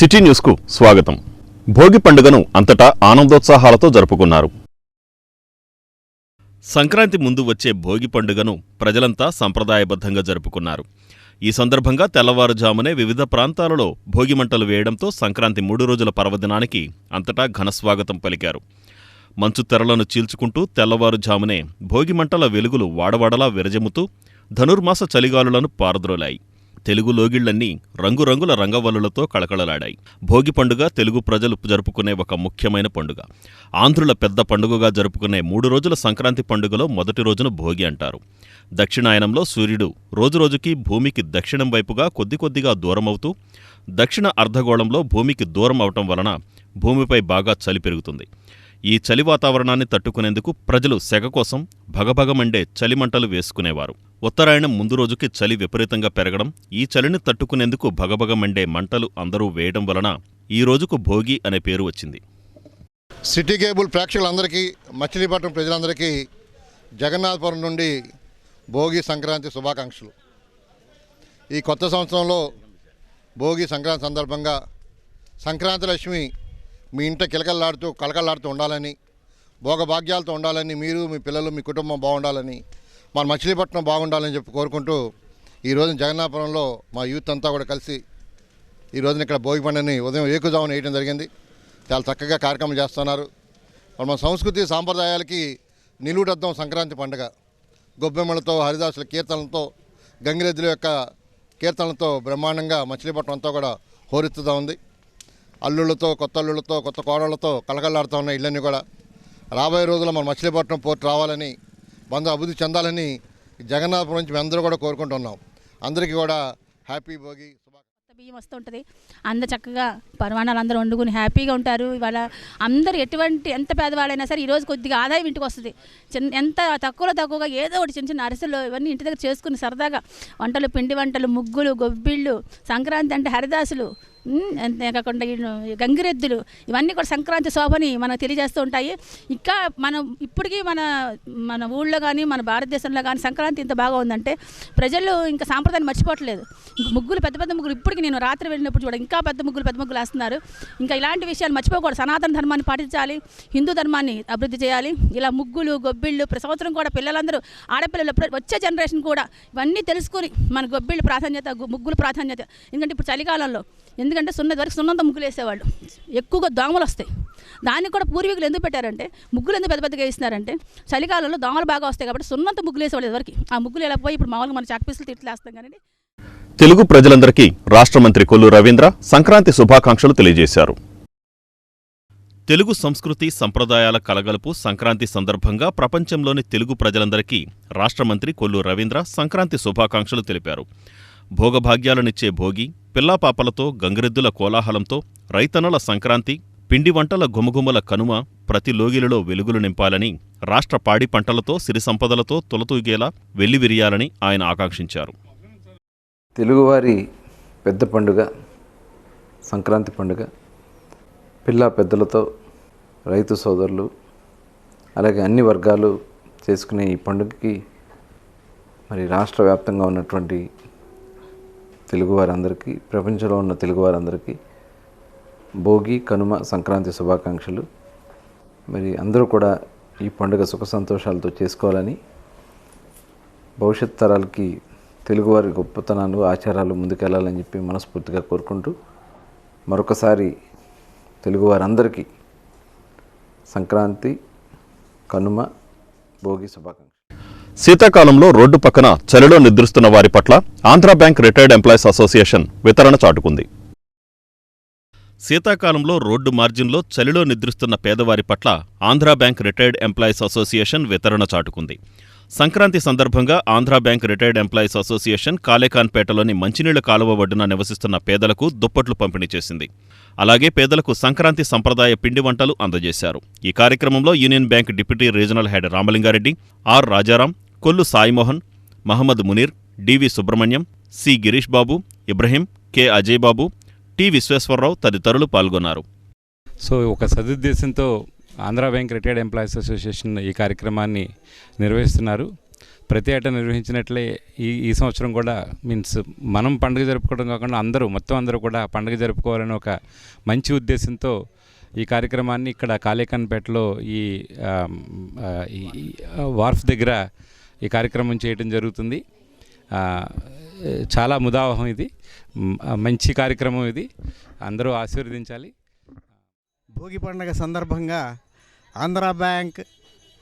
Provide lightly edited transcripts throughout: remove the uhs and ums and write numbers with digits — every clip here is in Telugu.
సిటీ న్యూస్కు స్వాగతం. భోగి పండుగను అంతటా ఆనందోత్సాహాలతో జరుపుకున్నారు. సంక్రాంతి ముందు వచ్చే భోగి పండుగను ప్రజలంతా సంప్రదాయబద్ధంగా జరుపుకున్నారు. ఈ సందర్భంగా తెల్లవారుజామునే వివిధ ప్రాంతాలలో భోగిమంటలు వేయడంతో సంక్రాంతి 3 రోజుల పర్వదినానికి అంతటా ఘనస్వాగతం పలికారు. మంచు తెరలను చీల్చుకుంటూ తెల్లవారుజామునే భోగిమంటల వెలుగులు వాడవాడలా విరజముతూ ధనుర్మాస చలిగాలులను పారద్రోలాయి. తెలుగు లోగిళ్లన్నీ రంగురంగుల రంగవల్లులతో కళకళలాడాయి. భోగి పండుగ తెలుగు ప్రజలు జరుపుకునే ఒక ముఖ్యమైన పండుగ. ఆంధ్రుల పెద్ద పండుగగా జరుపుకునే 3 రోజుల సంక్రాంతి పండుగలో మొదటి రోజున భోగి అంటారు. దక్షిణాయనంలో సూర్యుడు రోజురోజుకి భూమికి దక్షిణం వైపుగా కొద్దికొద్దిగా దూరమవుతూ దక్షిణ అర్ధగోళంలో భూమికి దూరం అవటం వలన భూమిపై బాగా చలి పెరుగుతుంది. ఈ చలి వాతావరణాన్ని తట్టుకునేందుకు ప్రజలు సెగ కోసం భగభగమండే చలిమంటలు వేసుకునేవారు. ఉత్తరాయణం ముందు రోజుకి చలి విపరీతంగా పెరగడం, ఈ చలిని తట్టుకునేందుకు భగభగమండే మంటలు అందరూ వేయడం వలన ఈ రోజుకు భోగి అనే పేరు వచ్చింది. సిటీ కేబుల్ ప్రేక్షకులందరికీ, మచిలీపట్నం ప్రజలందరికీ జగన్నాథపురం నుండి భోగి సంక్రాంతి శుభాకాంక్షలు. ఈ కొత్త సంవత్సరంలో భోగి సంక్రాంతి సందర్భంగా సంక్రాంతి లక్ష్మి మీ ఇంట కలకల్లాడుతూ ఉండాలని, భోగభాగ్యాలతో ఉండాలని, మీరు మీ పిల్లలు మీ కుటుంబం బాగుండాలని, మన మచిలీపట్నం బాగుండాలని చెప్పి కోరుకుంటూ ఈరోజు జగన్నాథపురంలో మా యూత్ అంతా కూడా కలిసి ఈ రోజున ఇక్కడ భోగి పండుగని ఉదయం ఏకుజామున వేయడం జరిగింది. చాలా చక్కగా కార్యక్రమం చేస్తున్నారు. మన సంస్కృతి సాంప్రదాయాలకి నిలువుటద్దం సంక్రాంతి పండుగ. గొబ్బెమ్మలతో, హరిదాసుల కీర్తనలతో, గంగిరెద్దుల యొక్క కీర్తనలతో బ్రహ్మాండంగా మచిలీపట్నం అంతా కూడా హోరెత్తుతూ ఉంది. అల్లుళ్ళతో, కొత్త అల్లుళ్ళతో, కొత్త కోడళ్లతో కలకల్లాడుతూ ఉన్న ఇళ్ళన్నీ కూడా రాబోయే రోజుల్లో మన మచిలీపట్నం పోర్టు రావాలని, బంధు అభివృద్ధి చెందాలని జగన్నాథపురం నుంచి మేము అందరూ కూడా కోరుకుంటున్నాం. అందరికీ కూడా హ్యాపీ భోగి. బియ్యం వస్తూ ఉంటుంది, అందరు చక్కగా పరమాణాలు అందరూ వండుకుని హ్యాపీగా ఉంటారు. ఇవాళ అందరూ ఎంత పేదవాళ్ళైనా సరే ఈరోజు కొద్దిగా ఆదాయం ఇంటికి వస్తుంది. ఎంత తక్కువగా ఏదో ఒకటి చిన్న చిన్న అరిసెలు ఇవన్నీ ఇంటి దగ్గర చేసుకుని సరదాగా వంటలు, పిండి వంటలు, ముగ్గులు, గొబ్బిళ్ళు, సంక్రాంతి అంటే హరిదాసులు, అంతేకాకుండా గంగిరెద్దులు, ఇవన్నీ కూడా సంక్రాంతి శోభని మనకు తెలియజేస్తూ ఉంటాయి. ఇంకా మనం ఇప్పటికీ మన ఊళ్ళో కానీ మన భారతదేశంలో కానీ సంక్రాంతి ఇంత బాగా ఉందంటే ప్రజలు ఇంకా సాంప్రదాయాన్ని మర్చిపోవట్లేదు. ముగ్గులు, పెద్ద పెద్ద ముగ్గులు, ఇప్పటికీ నేను రాత్రి వెళ్ళినప్పుడు చూడ ఇంకా పెద్ద ముగ్గులు వేస్తున్నారు. ఇంకా ఇలాంటి విషయాలు మర్చిపోకూడదు. సనాతన ధర్మాన్ని పాటించాలి, హిందూ ధర్మాన్ని అభివృద్ధి చేయాలి. ఇలా ముగ్గులు, గొబ్బిళ్ళు సంవత్సరం కూడా పిల్లలందరూ, ఆడపిల్లలు, వచ్చే జనరేషన్ కూడా ఇవన్నీ తెలుసుకుని మన గొబ్బిళ్ళు ప్రాధాన్యత, ముగ్గులు ప్రాధాన్యత. ఎందుకంటే ఇప్పుడు చలికాలంలో ఎందుకంటే సున్నంత ముగ్గులు వేసేవాళ్ళు, ఎక్కువగా దోమలు వస్తాయి. దాన్ని కూడా పూర్వీకులు ఎందుకు పెట్టారంటే, ముగ్గులు ఎందుకు పెద్ద పెద్దగా వేస్తున్నారంటే చలికాలంలో దోమలు బాగా వస్తాయి కాబట్టి సున్నంత ముగ్గులు వేసేవాళ్ళు. ఎవరికి ఆ ముగ్గులు ఎలా పోయి ఇప్పుడు మామూలుగా మన చాక్పీసులు తిట్లేస్తాం. కానీ తెలుగు ప్రజలందరికీ రాష్ట్ర మంత్రి కొల్లు రవీంద్ర సంక్రాంతి శుభాకాంక్షలు తెలియజేశారు. తెలుగు సంస్కృతి సంప్రదాయాల కలగలుపు సంక్రాంతి సందర్భంగా ప్రపంచంలోని తెలుగు ప్రజలందరికీ రాష్ట్ర మంత్రి కొల్లు రవీంద్ర సంక్రాంతి శుభాకాంక్షలు తెలిపారు. భోగభాగ్యాలనిచ్చే భోగి, పిల్లాపాపలతో, గంగిరెద్దుల కోలాహలంతో రైతన్నల సంక్రాంతి, పిండి వంటల గుమగుమల కనుమ ప్రతి లోగిలలో వెలుగులు నింపాలని, రాష్ట్ర పాడి పంటలతో, సిరి సంపదలతో తులతూగేలా వెల్లివిరియాలని ఆయన ఆకాంక్షించారు. తెలుగువారి పెద్ద పండుగ సంక్రాంతి పండుగ. పిల్లా పెద్దలతో, రైతు సోదరులు, అలాగే అన్ని వర్గాలు చేసుకునే ఈ పండుగకి మరి రాష్ట్ర వ్యాప్తంగా ఉన్నటువంటి తెలుగువారందరికీ, ప్రపంచంలో ఉన్న తెలుగువారందరికీ భోగి, కనుమ, సంక్రాంతి శుభాకాంక్షలు. మరి అందరూ కూడా ఈ పండుగ సుఖ సంతోషాలతో చేసుకోవాలని, భవిష్యత్ తరాలకి తెలుగువారి గొప్పతనాలు, ఆచారాలు ముందుకెళ్లాలని చెప్పి మనస్ఫూర్తిగా కోరుకుంటూ మరొకసారి తెలుగువారందరికీ సంక్రాంతి, కనుమ, భోగి శుభాకాంక్షలు. శీతాకాలంలో రోడ్డు పక్కన చలిలో నిద్రిస్తున్న వారి పట్ల Andhra bank retired employees association వితరణ చాటుకుంది. శీతాకాలంలో రోడ్డు మార్జిన్లో చలిలో నిద్రిస్తున్న పేదవారి పట్ల Andhra bank retired employees association వితరణ చాటుకుంది. సంక్రాంతి సందర్భంగా Andhra bank retired employees association కాలేకాన్పేటలోని మంచినీళ్ల కాలువ ఒడ్డున నివసిస్తున్న పేదలకు దుప్పట్లు పంపిణీ చేసింది. అలాగే పేదలకు సంక్రాంతి సంప్రదాయ పిండి వంటలు అందజేశారు. ఈ కార్యక్రమంలో union bank deputy regional head Ramalingareddy, R Rajaram, Kollu Saimohan, Mohammed Munir, DV Subrahmanyam, C Girish Babu, Ibrahim, K Ajay Babu, T Visweswararao తదితరులు పాల్గొన్నారు. సో ఒక సదుద్దేశంతో Andhra bank retired employees association ఈ కార్యక్రమాన్ని నిర్వహిస్తున్నారు. ప్రతి ఏటా నిర్వహించినట్లే ఈ సంవత్సరం కూడా మీన్స్ మనం పండుగ జరుపుకోవడం కాకుండా మొత్తం అందరూ కూడా పండుగ జరుపుకోవాలని ఒక మంచి ఉద్దేశంతో ఈ కార్యక్రమాన్ని ఇక్కడ కాళేకన్పేటలో ఈ వార్ఫ్ దగ్గర ఈ కార్యక్రమం చేయడం జరుగుతుంది. చాలా ముదావహం ఇది, మంచి కార్యక్రమం ఇది, అందరూ ఆశీర్వదించాలి. భోగి పండుగ సందర్భంగా Andhra bank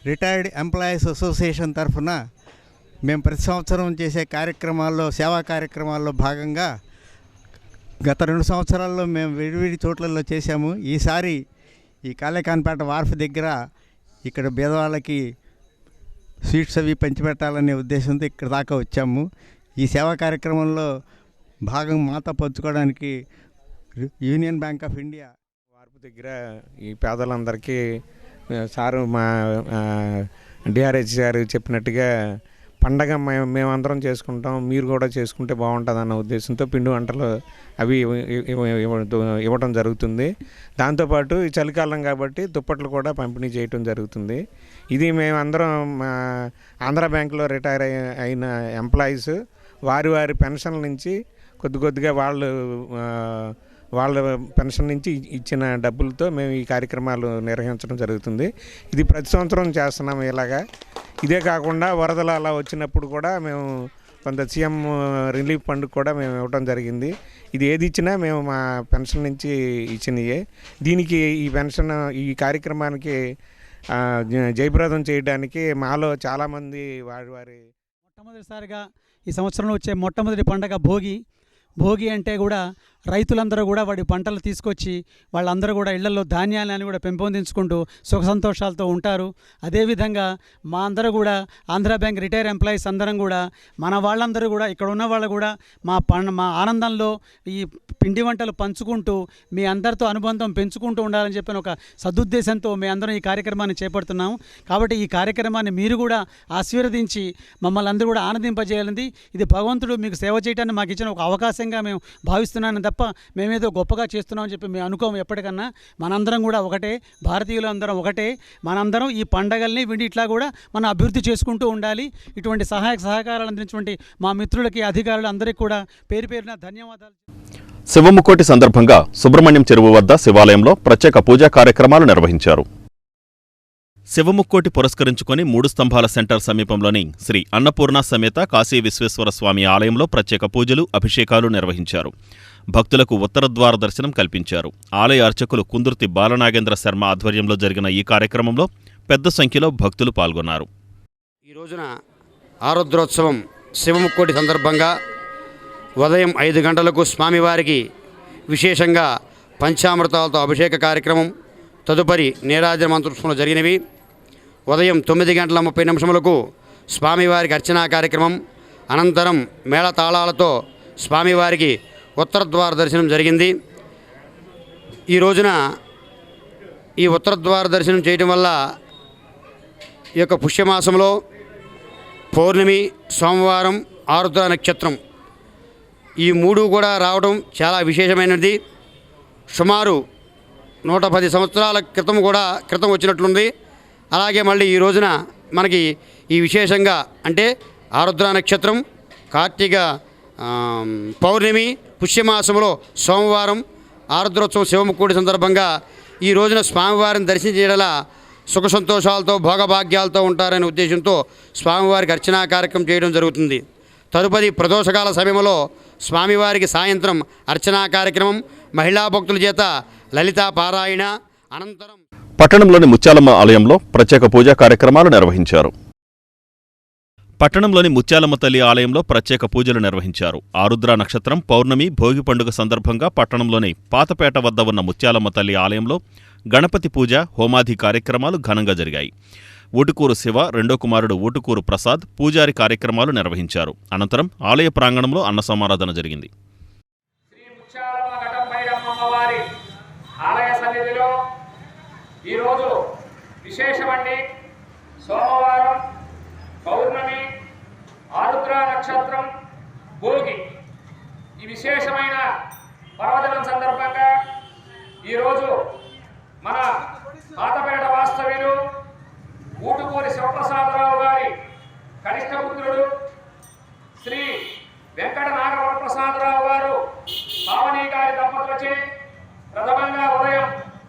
retired employees association తరఫున మేము ప్రతి సంవత్సరం చేసే కార్యక్రమాల్లో, సేవా కార్యక్రమాల్లో భాగంగా గత 2 సంవత్సరాల్లో మేము విడివిడి చోట్లలో చేశాము. ఈసారి ఈ కాళేకన్పేట వార్ఫ్ దగ్గర ఇక్కడ పేదవాళ్ళకి స్వీట్స్ అవి పంచిపెట్టాలనే ఉద్దేశంతో ఇక్కడ దాకా వచ్చాము. ఈ సేవా కార్యక్రమంలో భాగం మాతో పంచుకోవడానికి యూనియన్ బ్యాంక్ ఆఫ్ ఇండియా వార్పు దగ్గర ఈ పేదలందరికీ సారు మా డిఆర్హెచ్ గారు చెప్పినట్టుగా పండగ మేమందరం చేసుకుంటాం, మీరు కూడా చేసుకుంటే బాగుంటుంది అన్న ఉద్దేశంతో పిండి వంటలు అవి ఇవ్వడం జరుగుతుంది. దాంతోపాటు ఈ చలికాలం కాబట్టి దుప్పట్లు కూడా పంపిణీ చేయటం జరుగుతుంది. ఇది మేమందరం ఆంధ్ర బ్యాంకులో రిటైర్ అయిన ఎంప్లాయీస్ వారి పెన్షన్ నుంచి కొద్దిగా వాళ్ళ పెన్షన్ నుంచి ఇచ్చిన డబ్బులతో మేము ఈ కార్యక్రమాలు నిర్వహించడం జరుగుతుంది. ఇది ప్రతి సంవత్సరం చేస్తున్నాము ఇలాగా. ఇదే కాకుండా వరదలు అలా వచ్చినప్పుడు కూడా మేము కొంత సీఎం రిలీఫ్ ఫండ్ కూడా మేము ఇవ్వడం జరిగింది. ఇది ఏది ఇచ్చినా మేము మా పెన్షన్ నుంచి ఇచ్చినయే. దీనికి ఈ పెన్షన్ ఈ కార్యక్రమానికి జయప్రదం చేయడానికి మాలో చాలామంది వారి మొట్టమొదటిసారిగా ఈ సంవత్సరంలో వచ్చే మొట్టమొదటి పండగ భోగి అంటే కూడా రైతులందరూ కూడా వాడి పంటలు తీసుకొచ్చి వాళ్ళందరూ కూడా ఇళ్లలో ధాన్యాలను కూడా పెంపొందించుకుంటూ సుఖ సంతోషాలతో ఉంటారు. అదేవిధంగా మా అందరూ కూడా ఆంధ్ర బ్యాంక్ రిటైర్ ఎంప్లాయీస్ అందరం కూడా మన వాళ్ళందరూ కూడా ఇక్కడ ఉన్న వాళ్ళు కూడా మా ఆనందంలో ఈ పిండి వంటలు పంచుకుంటూ మీ అందరితో అనుబంధం పెంచుకుంటూ ఉండాలని చెప్పిన ఒక సదుద్దేశంతో మేము అందరం ఈ కార్యక్రమాన్ని చేపడుతున్నాము. కాబట్టి ఈ కార్యక్రమాన్ని మీరు కూడా ఆశీర్వదించి మమ్మల్ని అందరూ కూడా ఆనందింపజేయాలంది. ఇది భగవంతుడు మీకు సేవ చేయడానికి మాకు ఇచ్చిన ఒక అవకాశంగా మేము భావిస్తున్నాను తప్ప మేమేదో గొప్పగా చేస్తున్నామని చెప్పి మేము అనుకోము. ఎప్పటికన్నా మనందరం కూడా ఒకటే, భారతీయులు అందరం ఒకటే. మనందరం ఈ పండగల్ని వీడి ఇట్లా కూడా మనం అభివృద్ధి చేసుకుంటూ ఉండాలి. ఇటువంటి సహకారాలు అందించినటువంటి మా మిత్రులకి, అధికారులు అందరికీ కూడా పేరున ధన్యవాదాలు. శివముకోటి సందర్భంగా సుబ్రహ్మణ్యం చెరువు వద్ద శివాలయంలో ప్రత్యేక పూజా కార్యక్రమాలు నిర్వహించారు. శివముక్కోటి పురస్కరించుకొని 3 స్తంభాల సెంటర్ సమీపంలోని శ్రీ అన్నపూర్ణ సమేత కాశీ విశ్వేశ్వర స్వామి ఆలయంలో ప్రత్యేక పూజలు, అభిషేకాలు నిర్వహించారు. భక్తులకు ఉత్తరద్వార దర్శనం కల్పించారు. ఆలయ అర్చకులు కుందుర్తి బాలనాగేంద్ర శర్మ ఆధ్వర్యంలో జరిగిన ఈ కార్యక్రమంలో పెద్ద సంఖ్యలో భక్తులు పాల్గొన్నారు. ఈ రోజున ఆరుద్రోత్సవం శివముక్కోటి సందర్భంగా ఉదయం 5 గంటలకు స్వామివారికి విశేషంగా పంచామృతాలతో అభిషేక కార్యక్రమం, తదుపరి నీరాజన మంత్రోత్సవంలో జరిగినవి. ఉదయం 9:30 స్వామివారికి అర్చనా కార్యక్రమం, అనంతరం మేళతాళాలతో స్వామివారికి ఉత్తరద్వార దర్శనం జరిగింది. ఈ రోజున ఈ ఉత్తరద్వార దర్శనం చేయడం వల్ల ఈ యొక్క పుష్యమాసంలో పౌర్ణమి, సోమవారం, ఆరుద్ర నక్షత్రం ఈ 3 కూడా రావడం చాలా విశేషమైనది. సుమారు 110 సంవత్సరాల క్రితం వచ్చినట్లుంది. అలాగే మళ్ళీ ఈ రోజున మనకి ఈ విశేషంగా అంటే ఆరుద్ర నక్షత్రం, కార్తీక పౌర్ణమి, పుష్యమాసంలో సోమవారం, ఆరుద్రోత్సవం శివముక్కోటి సందర్భంగా ఈ రోజున స్వామివారిని దర్శించడం సుఖ సంతోషాలతో భోగభాగ్యాలతో ఉంటారనే ఉద్దేశంతో స్వామివారికి అర్చనా కార్యక్రమం చేయడం జరుగుతుంది. తదుపరి ప్రదోషకాల సమయంలో స్వామివారికి సాయంత్రం అర్చనా కార్యక్రమం, మహిళా భక్తుల చేత లలితా పారాయణ, అనంతరం పట్టణంలోని ముత్యాలమ్మ ఆలయంలో ప్రత్యేక పూజా కార్యక్రమాలు నిర్వహించారు. పట్టణంలోని ముత్యాలమ్మ తల్లి ఆలయంలో ప్రత్యేక పూజలు నిర్వహించారు. ఆరుద్ర నక్షత్రం, పౌర్ణమి, భోగి పండుగ సందర్భంగా పట్టణంలోని పాతపేట వద్ద ఉన్న ముత్యాలమ్మ తల్లి ఆలయంలో గణపతి పూజ, హోమాది కార్యక్రమాలు ఘనంగా జరిగాయి. ఊటుకూరు శివ, రెండో కుమారుడు ఊటుకూరు ప్రసాద్ పూజారి కార్యక్రమాలు నిర్వహించారు. అనంతరం ఆలయ ప్రాంగణంలో అన్న సమారాధన జరిగింది. ఈరోజు విశేషమండి. సోమవారం, పౌర్ణమి, ఆరుద్ర నక్షత్రం, భోగి ఈ విశేషమైన పర్వదినం సందర్భంగా ఈరోజు మన పాతపేట వాస్తవ్యులు ఊటుకూరి శివప్రసాదరావు గారి కనిష్ట పుత్రుడు శ్రీ వెంకట నాగవరప్రసాదరావు గారు పావని గారి దంపతులచే ప్రథమంగా ఉదయం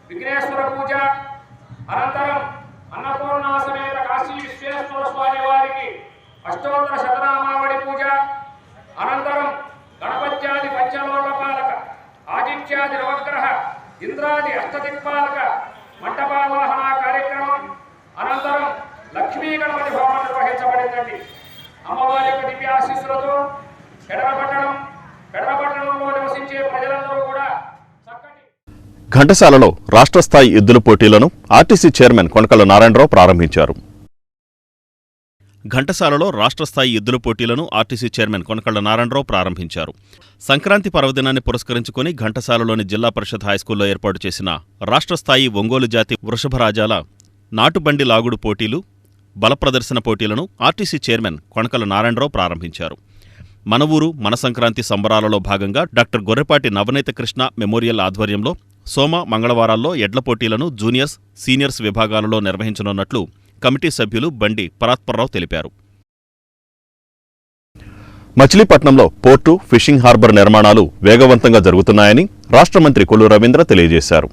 విఘ్నేశ్వర పూజ, అనంతరం అన్నపూర్ణ సమేత కాశీ విశ్వేశ్వర స్వామి వారికి అష్టోత్తర శతనామావళి పూజ, అనంతరం గణపత్యాది పంచలోకపాలక ఆదిత్యాది నవగ్రహ ఇంద్రాది అష్టదిక్పాలక మంటపావాహన కార్యక్రమం, అనంతరం లక్ష్మీ గణపతి హోమం నిర్వహించబడిందండి. అమ్మవారి యొక్క దివ్య ఆశీస్సులతో పెడరపట్టణంలో నివసించే ప్రజలందరూ కూడా చక్కటి ఘంటసాలలో రాష్ట్ర స్థాయి ఎద్దుల పోటీలను ఆర్టీసీ చైర్మన్ కొనకళ్ళ నారాయణరావు ప్రారంభించారు. ఘంటసాలలో రాష్ట్ర స్థాయి ఎద్దుల పోటీలను ఆర్టీసీ చైర్మన్ కొనకళ్ళ నారాయణరావు ప్రారంభించారు. సంక్రాంతి పర్వదినాన్ని పురస్కరించుకుని ఘంటసాలలోని జిల్లా పరిషత్ హైస్కూల్లో ఏర్పాటు చేసిన రాష్ట్ర స్థాయి ఒంగోలు జాతి వృషభరాజాల నాటుబండి లాగుడు పోటీలు, బల ప్రదర్శన పోటీలను ఆర్టీసీ చైర్మన్ కొనకళ్ళ నారాయణరావు ప్రారంభించారు. మన ఊరు మన సంక్రాంతి సంబరాలలో భాగంగా డాక్టర్ గొర్రెపాటి నవనీత కృష్ణ మెమోరియల్ ఆధ్వర్యంలో సోమ, మంగళవారాల్లో ఎడ్ల పోటీలను జూనియర్స్, సీనియర్స్ విభాగాలలో నిర్వహించనున్నట్లు కమిటీ సభ్యులు బండి పరాత్పర్రావు తెలిపారు. మచిలీపట్నంలో పోర్టు, ఫిషింగ్ హార్బర్ నిర్మాణాలు వేగవంతంగా జరుగుతున్నాయని రాష్ట్ర మంత్రి కొల్లు రవీంద్ర తెలియజేశారు.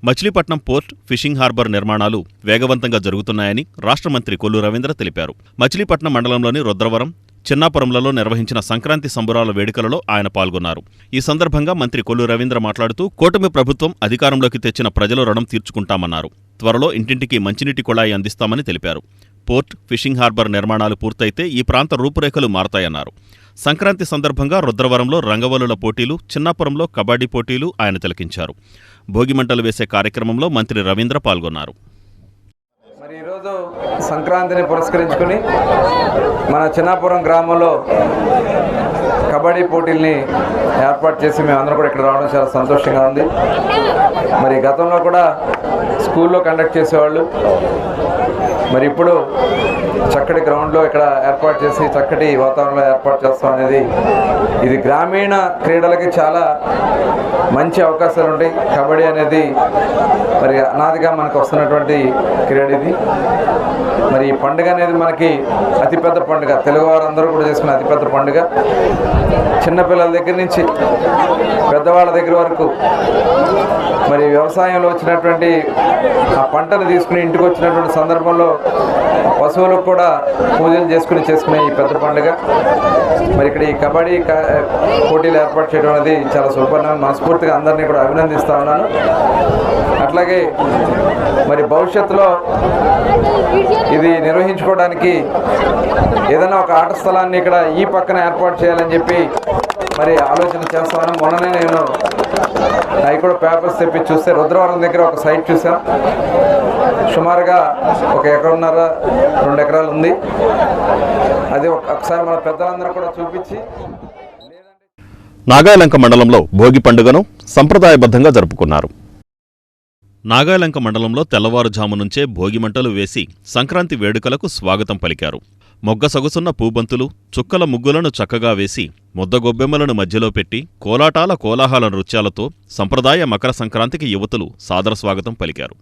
మచిలీపట్నం పోర్ట్, ఫిషింగ్ హార్బర్ నిర్మాణాలు వేగవంతంగా జరుగుతున్నాయని రాష్ట్ర మంత్రి కొల్లు రవీంద్ర తెలిపారు. మచిలీపట్నం మండలంలోని రుద్రవరం, చిన్నాపురంలలో నిర్వహించిన సంక్రాంతి సంబరాల వేడుకలలో ఆయన పాల్గొన్నారు. ఈ సందర్భంగా మంత్రి కొల్లు రవీంద్ర మాట్లాడుతూ కూటమి ప్రభుత్వం అధికారంలోకి తెచ్చిన ప్రజల రుణం తీర్చుకుంటామన్నారు. త్వరలో ఇంటింటికి మంచినీటి కుళాయి అందిస్తామని తెలిపారు. పోర్ట్, ఫిషింగ్ హార్బర్ నిర్మాణాలు పూర్తయితే ఈ ప్రాంత రూపురేఖలు మారతాయన్నారు. సంక్రాంతి సందర్భంగా రుద్రవరంలో రంగవల్లుల పోటీలు, చిన్నాపురంలో కబడ్డీ పోటీలు ఆయన తిలకించారు. భోగిమంటలు వేసే కార్యక్రమంలో మంత్రి రవీంద్ర పాల్గొన్నారు. మరి ఈరోజు సంక్రాంతిని పురస్కరించుకుని మన చిన్నాపురం గ్రామంలో కబడ్డీ పోటీల్ని ఏర్పాటు చేసి మేమందరం కూడా ఇక్కడ రావడం చాలా సంతోషంగా ఉంది. మరి గతంలో కూడా స్కూల్లో కండక్ట్ చేసేవాళ్ళు, మరి ఇప్పుడు చక్కటి గ్రౌండ్లో ఇక్కడ ఏర్పాటు చేసి చక్కటి వాతావరణంలో ఏర్పాటు చేస్తాం అనేది ఇది గ్రామీణ క్రీడలకి చాలా మంచి అవకాశాలు ఉంటాయి. కబడ్డీ అనేది మరి అనాదిగా మనకు వస్తున్నటువంటి క్రీడ ఇది. మరి ఈ పండుగ అనేది మనకి అతిపెద్ద పండుగ, తెలుగువారందరూ కూడా చేసుకునే అతిపెద్ద పండుగ. చిన్నపిల్లల దగ్గర నుంచి పెద్దవాళ్ళ దగ్గర వరకు మరి వ్యవసాయంలో వచ్చినటువంటి ఆ పంటను తీసుకుని ఇంటికి వచ్చినటువంటి సందర్భంలో పశువులకు కూడా పూజలు చేసుకునే ఈ పెద్ద పండుగ. మరి ఇక్కడ ఈ కబడ్డీ పోటీలు ఏర్పాటు చేయడం అనేది చాలా సుపరిణామం. మనస్ఫూర్తిగా అందరినీ కూడా అభినందిస్తా ఉన్నాను. అట్లాగే మరి భవిష్యత్తులో ఇది నిర్వహించుకోవడానికి ఏదైనా ఒక ఆట స్థలాన్ని ఇక్కడ ఈ పక్కన ఏర్పాటు చేయాలని చెప్పి మరి ఆలోచన చేస్తాను. మొన్ననే నేను అవి కూడా పేపర్స్ తెప్పి చూస్తే రుద్రవరం దగ్గర ఒక సైట్ చూసాం. సుమారుగా 1.5 ఎకరాలు 2 ఎకరాలు ఉంది. అది ఒకసారి మన పెద్దలందరూ కూడా చూపించి. నాగాయలంక మండలంలో భోగి పండుగను సంప్రదాయబద్ధంగా జరుపుకున్నారు. నాగాయలంక మండలంలో తెల్లవారుజాము నుంచే భోగిమంటలు వేసి సంక్రాంతి వేడుకలకు స్వాగతం పలికారు. మొగ్గ సొగసున్న పూబంతులు, చుక్కల ముగ్గులను చక్కగా వేసి ముద్దగొబ్బెమ్మలను మధ్యలో పెట్టి కోలాటాల కోలాహల నృత్యాలతో సంప్రదాయ మకర సంక్రాంతికి యువతులు సాదర స్వాగతం పలికారు.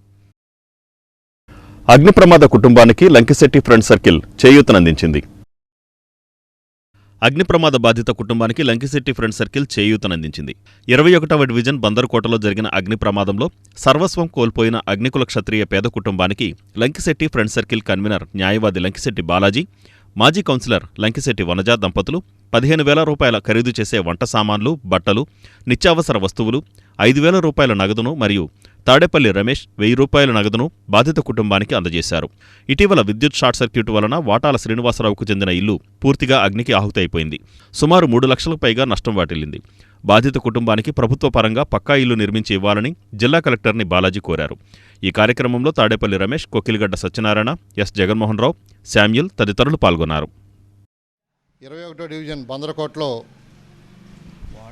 అగ్నిప్రమాద కుటుంబానికి లంకిశెట్టి ఫ్రెండ్ సర్కిల్ చేయూతనందించింది. అగ్నిప్రమాద బాధిత కుటుంబానికి లంకిశెట్టి ఫ్రెండ్ సర్కిల్ చేయూతనందించింది. 21వ డివిజన్ బందరుకోటలో జరిగిన అగ్ని ప్రమాదంలో సర్వస్వం కోల్పోయిన అగ్నికుల క్షత్రియ పేద కుటుంబానికి లంకిశెట్టి ఫ్రెండ్ సర్కిల్ కన్వీనర్ న్యాయవాది లంకిశెట్టి బాలాజీ, మాజీ కౌన్సిలర్ లంకిశెట్టి వనజా దంపతులు 15,000 రూపాయల ఖరీదు చేసే వంట సామాన్లు, బట్టలు, నిత్యావసర వస్తువులు, 5,000 రూపాయల నగదును మరియు తాడేపల్లి రమేష్ 1,000 రూపాయల నగదును బాధిత కుటుంబానికి అందజేశారు. ఇటీవల విద్యుత్ షార్ట్ సర్క్యూట్ వలన వాటాల శ్రీనివాసరావుకు చెందిన ఇల్లు పూర్తిగా అగ్నికి ఆహుతైపోయింది. సుమారు 3 లక్షలకు పైగా నష్టం వాటిల్లింది. బాధిత కుటుంబానికి ప్రభుత్వ పరంగా పక్కా ఇల్లు నిర్మించి ఇవ్వాలని జిల్లా కలెక్టర్ని బాలాజీ కోరారు. ఈ కార్యక్రమంలో తాడేపల్లి రమేష్, కొకిలిగడ్డ సత్యనారాయణ, ఎస్ జగన్మోహన్ రావు, శామ్యుల్ తదితరులు పాల్గొన్నారు. 21వ డివిజన్ బందరకోటలో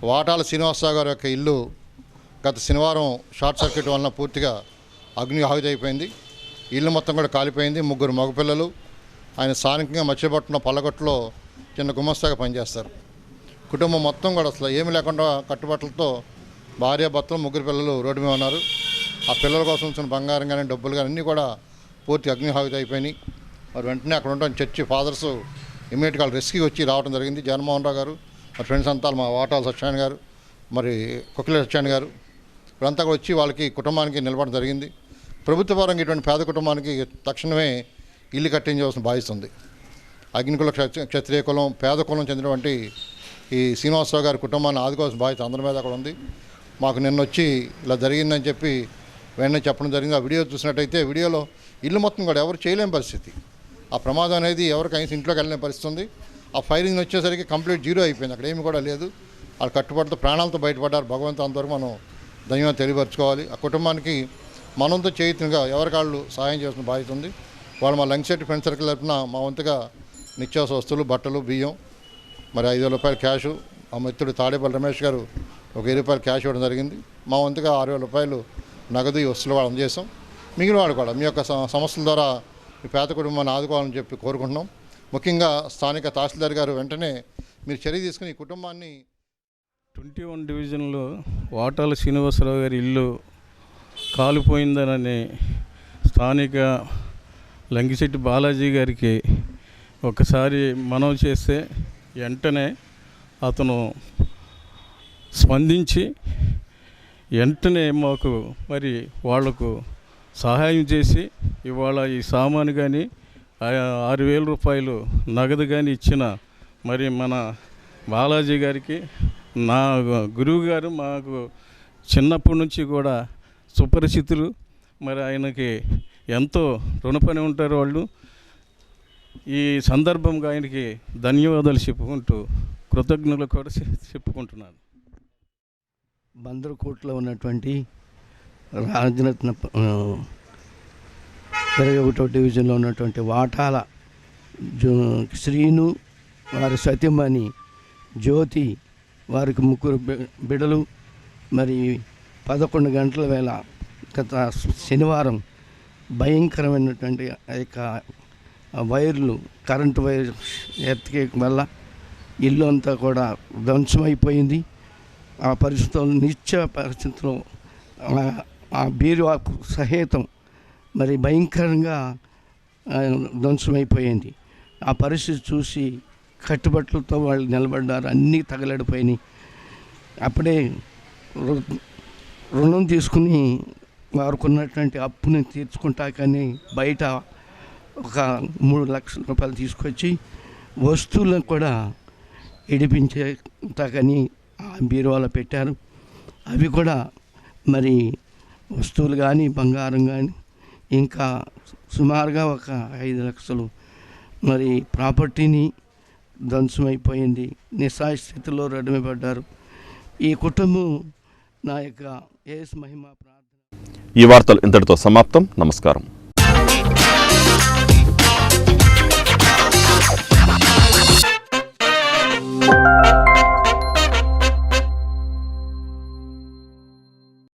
వాటాల శ్రీనివాసరావు గారి యొక్క ఇల్లు గత శనివారం షార్ట్ సర్క్యూట్ వలన పూర్తిగా అగ్ని ఆహుతైపోయింది. ఇల్లు మొత్తం కూడా కాలిపోయింది. 3 మగపిల్లలు. ఆయన స్థానికంగా మచిలీపట్నం పల్లగొట్టలో చిన్న గుమస్తాగా పనిచేస్తారు. కుటుంబం మొత్తం కూడా అసలు ఏమీ లేకుండా కట్టుబట్టలతో భార్య భర్తలు 3 పిల్లలు రోడ్డు మీద ఉన్నారు. ఆ పిల్లల కోసం వచ్చిన బంగారం కానీ డబ్బులు కానీ అన్నీ కూడా పూర్తి అగ్ని ఆహుతైపోయినాయి. మరి వెంటనే అక్కడ ఉన్న చర్చి ఫాదర్స్ ఇమీడియట్గా రెస్క్యూ వచ్చి రావడం జరిగింది. జగన్మోహన్ రావు గారు, మరి ఫ్రెండ్స్ అంతా, మా వాటాల సత్యనారాయణ గారు, మరి కొక్కిల సత్యనారాయణ గారు, వీళ్ళంతా కూడా వచ్చి వాళ్ళకి కుటుంబానికి నిలబడడం జరిగింది. ప్రభుత్వ పరంగా ఇటువంటి పేద కుటుంబానికి తక్షణమే ఇల్లు కట్టించవలసిన బాధ్యత. అగ్నికుల క్షత్రియ కులం, పేద కులం చెందినటువంటి ఈ శ్రీనివాసరావు గారి కుటుంబాన్ని ఆదుకోవాల్సిన బాధ్యత అందరి మీద అక్కడ ఉంది. మాకు నిన్న వచ్చి ఇలా జరిగిందని చెప్పి వెంటనే చెప్పడం జరిగింది. ఆ వీడియో చూసినట్టయితే వీడియోలో ఇల్లు మొత్తం కూడా ఎవరు చేయలేని పరిస్థితి. ఆ ప్రమాదం అనేది ఎవరు కనీసం ఇంట్లోకి వెళ్ళలేని పరిస్థితి ఉంది. ఆ ఫైరింగ్ వచ్చేసరికి కంప్లీట్ జీరో అయిపోయింది. అక్కడ ఏమి కూడా లేదు. వాళ్ళు కట్టుబడితో ప్రాణాలతో బయటపడ్డారు. భగవంతు అంతవరకు మనం ధన్యవాదాలు తెలియపరచుకోవాలి. ఆ కుటుంబానికి మనంతో చేతులుగా ఎవరికాళ్ళు సహాయం చేసిన బాధ్యత ఉంది. వాళ్ళు మా లంగ్సెట్ ఫ్రెండ్ సర్కిల్ తరఫున మా వంతుగా నిత్యావసర వస్తువులు, బట్టలు, బియ్యం, మరి 5,000 రూపాయలు క్యాషు, ఆ మిత్రుడు తాడేపల్లి రమేష్ గారు ఒక 1000 రూపాయలు క్యాష్ ఇవ్వడం జరిగింది. మా వంతుగా 6,000 రూపాయలు నగదు ఈ వస్తువులు వాళ్ళు అందజేసాం. మిగిలిన వాళ్ళు కూడా మీ యొక్క సంస్థల ద్వారా మీ పేద కుటుంబాన్ని ఆదుకోవాలని చెప్పి కోరుకుంటున్నాం. ముఖ్యంగా స్థానిక తహసీల్దార్ గారు వెంటనే మీరు చర్య తీసుకుని ఈ కుటుంబాన్ని 21 డివిజన్లో వాటాల శ్రీనివాసరావు గారి ఇల్లు కాలిపోయిందనని స్థానిక లంగిశెట్టి బాలాజీ గారికి ఒకసారి మనవి చేస్తే వెంటనే అతను స్పందించి వెంటనే మాకు మరి వాళ్లకు సహాయం చేసి ఇవాళ ఈ సామాను కానీ 6,000 రూపాయలు నగదు కానీ ఇచ్చిన మరి మన బాలాజీ గారికి, నా గురువు గారు మాకు చిన్నప్పటి నుంచి కూడా సుపరిచితులు, మరి ఆయనకి ఎంతో రుణపడి ఉంటారు వాళ్ళు. ఈ సందర్భంగా ఆయనకి ధన్యవాదాలు చెప్పుకుంటూ కృతజ్ఞతలు కూడా చెప్పుకుంటున్నాను. బందరకోటలో ఉన్నటువంటి రాజరత్న 21వ డివిజన్లో ఉన్నటువంటి వాటాల శ్రీను, వారి సత్యమణి జ్యోతి, వారికి 3 బిడలు, మరి 11 గంటల వేళ గత శనివారం భయంకరమైనటువంటి యొక్క వైర్లు, కరెంటు వైర్ ఎత్తికే వల్ల ఇల్లు అంతా కూడా ధ్వంసమైపోయింది. ఆ పరిస్థితుల్లో నిత్య పరిస్థితుల్లో ఆ బీరువాకు సహితం మరి భయంకరంగా ధ్వంసమైపోయింది. ఆ పరిస్థితి చూసి కట్టుబట్టలతో వాళ్ళు నిలబడ్డారు. అన్నీ తగలడిపోయినాయి. అప్పుడే రుణం తీసుకుని వారికి ఉన్నటువంటి అప్పుని తీర్చుకుంటా కానీ బయట ఒక 3 లక్షల రూపాయలు తీసుకొచ్చి వస్తువులను కూడా ఇడిపించేటాకని ఆ బీరువాలో పెట్టారు. అవి కూడా మరి వస్తువులు కానీ బంగారం కానీ ఇంకా సుమారుగా ఒక 5 లక్షలు మరి ప్రాపర్టీని ధ్వంసమైపోయింది. నిస్సహాయ స్థితిలో రడమిపడ్డారు. ఈ కుటుంబం నా యొక్క యేసు మహిమ ప్రార్థన. ఈ వార్తలు ఇంతటితో సమాప్తం. నమస్కారం.